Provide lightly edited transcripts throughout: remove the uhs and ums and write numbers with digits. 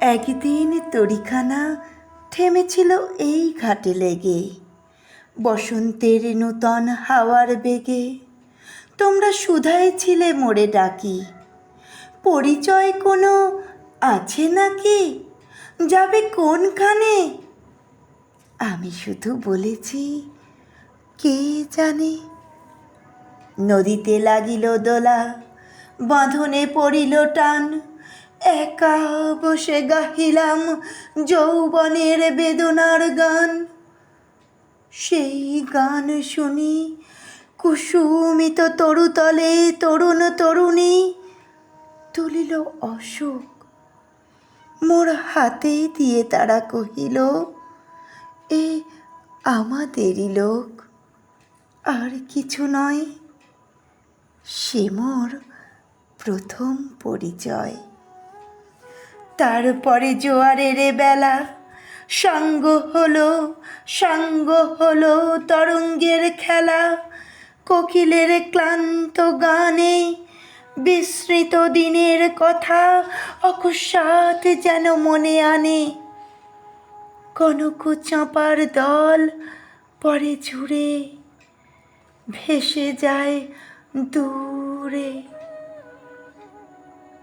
একদিন তরিখানা থেমেছিল এই ঘাটে লেগে, বসন্তের নূতন হাওয়ার বেগে। তোমরা শুধাই ছিলে মোড়ে ডাকি, পরিচয় কোনো আছে নাকি, যাবে কোনখানে? আমি শুধু বলেছি, কে জানে। নদীতে লাগিল দোলা, বাঁধনে পড়িল টান, একা বসে গাহিলাম যৌবনের বেদনার গান। সেই গান শুনি কুসুমিত তরুতলে তরুণ তরুণী তুলিল অশোক, মোর হাতে দিয়ে তারা কহিল, এ আমাদেরই লোক, আর কিছু নয়। সে মোর প্রথম পরিচয়। তারপরে জোয়ারের বেলা সাঙ্গ হলো তরঙ্গের খেলা, কোকিলের ক্লান্ত গানে বিস্মৃত দিনের কথা অকস্মাৎ যেন মনে আনে। কনক চাঁপার দল পরে ঝুড়ে ভেসে যায় দূরে।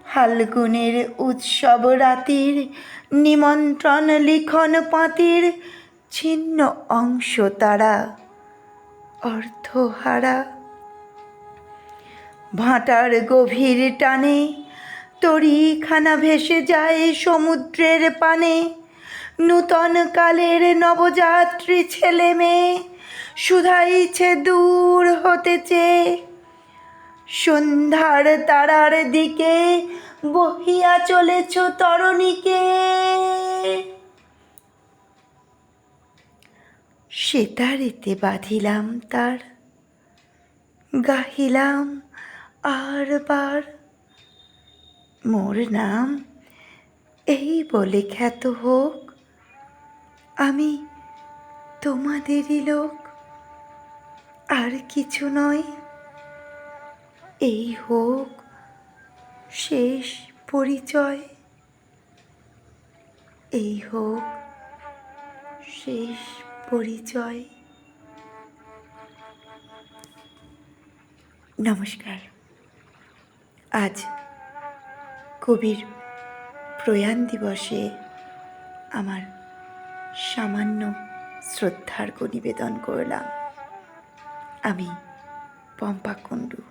ফাল্গুনের উৎসব রাতির নিমন্ত্রণ লিখন পাতির ছিন্ন অংশ তারা অর্থহারা। ভাটার গভীর টানে তরিখানা ভেসে যায় সমুদ্রের পানে। নূতন কালের নবযাত্রী ছেলে মেয়ে শুধাইছে দূর হতে চেয়ে, সন্ধ্যার তারার দিকে বহিয়া চলেছ তরণীকে। সেতারেতে বাঁধিলাম তার, গাহিলাম আর বার, মোর নাম এই বলে খ্যাত হোক, আমি তোমাদেরই লোক, আর কিছু নয়। এই হোক শেষ পরিচয়, এই হোক শেষ পরিচয়। নমস্কার। আজ কবির প্রয়াণ দিবসে আমার সামান্য শ্রদ্ধার্ঘ্য নিবেদন করলাম। আমি পম্পা কুণ্ডু।